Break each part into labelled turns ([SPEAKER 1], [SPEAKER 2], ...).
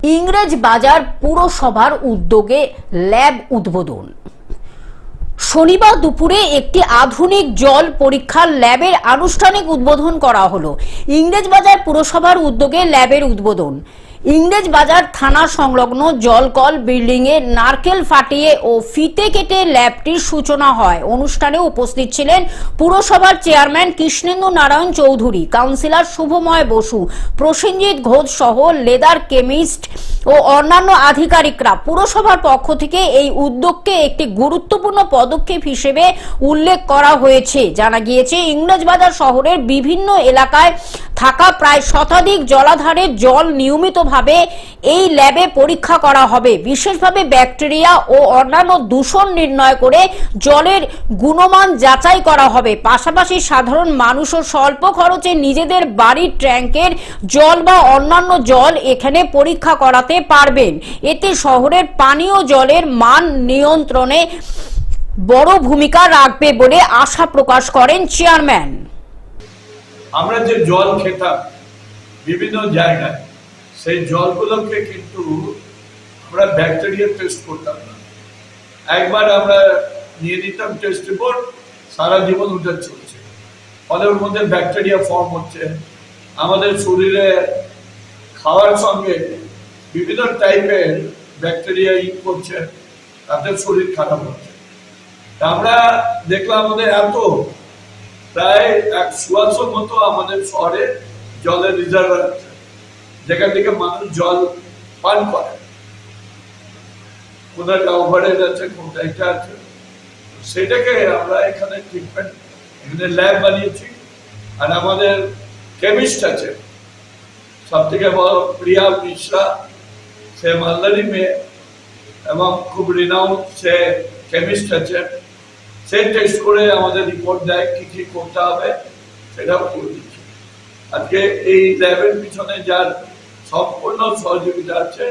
[SPEAKER 1] ইংরেজবাজার পুরসভার উদ্যোগে ল্যাব উদ্বোধন। শনিবার দুপুরে একটি আধুনিক জল পরীক্ষার ল্যাবের আনুষ্ঠানিক উদ্বোধন করা হলো। ইংরেজবাজার পুরসভার উদ্যোগে ল্যাবের উদ্বোধন। ইংরেজবাজার থানা সংলগ্ন জলকল বিল্ডিং এ নারকেল ফাটিয়ে ও ফিতে কেটে ল্যাবটির সূচনা হয়। অনুষ্ঠানে উপস্থিত ছিলেন পুরসভার চেয়ারম্যান কৃষ্ণেন্দু নারায়ণ চৌধুরী, কাউন্সিলর শুভময় বসু, প্রসেনজিৎ ঘোষ সহ লেদার কেমিস্ট ও অন্যান্য আধিকারিকরা। পুরসভার পক্ষ থেকে এই উদ্যোগকে একটি গুরুত্বপূর্ণ পদক্ষেপ হিসেবে উল্লেখ করা হয়েছে। জানা গিয়েছে, ইংরেজবাজার শহরের বিভিন্ন এলাকায় থাকা প্রায় শতাধিক জলাধারের জল নিয়মিতভাবে এই ল্যাবে পরীক্ষা করা হবে। বিশেষভাবে ব্যাকটেরিয়া ও অন্যান্য দূষণ নির্ণয় করে জলের গুণমান যাচাই করা হবে। পাশাপাশি সাধারণ মানুষও স্বল্প খরচে নিজেদের বাড়ির ট্যাঙ্কের জল বা অন্যান্য জল এখানে পরীক্ষা করাতে পারবেন। এতে শহরের পানীয় জলের মান নিয়ন্ত্রণে বড় ভূমিকা রাখবে বলে আশা প্রকাশ করেন চেয়ারম্যান।
[SPEAKER 2] আমরা যে জল খেতাম বিভিন্ন জায়গায়, সেই জলগুলোকে কিন্তু আমরা ব্যাকটেরিয়া টেস্ট করতাম না। একবার আমরা নিয়ে নিতাম টেস্ট রিপোর্ট, সারা জীবন ওটা চলছে, ফলে ওর মধ্যে ব্যাকটেরিয়া ফর্ম হচ্ছে। আমাদের শরীরে খাওয়ার সঙ্গে বিভিন্ন টাইপের ব্যাকটেরিয়া করছে, তাতে শরীর খারাপ হচ্ছে। আমরা দেখলাম আমাদের এত প্রায় 100 মতো আমাদের শহরে জলের রিজার্ভার আছে, যেখান থেকে মানুষ জল পান করে। কোনটা ওভারহেড আছে, কোনটা এটা আছে, সেটাকে আমরা এখানে ট্রিটমেন্ট, এখানে ল্যাব বানিয়েছি। আর আমাদের কেমিস্ট আছে, সব থেকে বড় প্রিয়া মিশ্রা, সে মালদারি মেয়ে এবং খুব রিনাউন্ড সে কেমিস্ট আছে। সে টেস্ট করে আমাদের রিপোর্ট দেয় কি কি করতে হবে, সেটাও করে দিচ্ছি। আজকে এই ল্যাবের পিছনে যার সম্পূর্ণ সহযোগিতা আছে,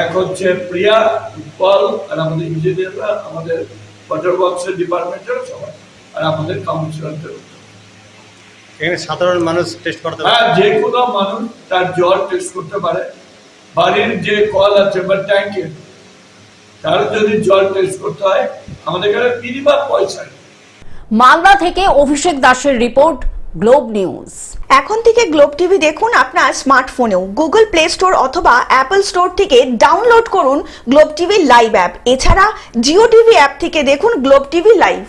[SPEAKER 2] এক হচ্ছে প্রিয়া, উৎপল, আর আমাদের ইঞ্জিনিয়াররা, আমাদের ওয়াটার ওয়ার্কসের ডিপার্টমেন্টের সবাই, আর আমাদের কাউন্সিলরদের।
[SPEAKER 3] এখানে সাধারণ মানুষ টেস্ট করতে পারে?
[SPEAKER 2] হ্যাঁ, যে কোনো মানুষ তার জল টেস্ট করতে পারে। বাড়ির যে কল আছে বা ট্যাঙ্কের, তার যদি জল টেস্ট করতে হয়, আমাদের এখানে মিনিমাম পয়সা।
[SPEAKER 1] মালদা থেকে অভিষেক দাসের রিপোর্ট, গ্লোব নিউজ।
[SPEAKER 4] এখন থেকে গ্লোব টিভি দেখুন আপনার স্মার্টফোনেও। গুগল প্লে স্টোর অথবা অ্যাপল স্টোর থেকে ডাউনলোড করুন গ্লোব টিভি লাইভ অ্যাপ। এছাড়া জিও টিভি অ্যাপ থেকে দেখুন গ্লোব টিভি লাইভ।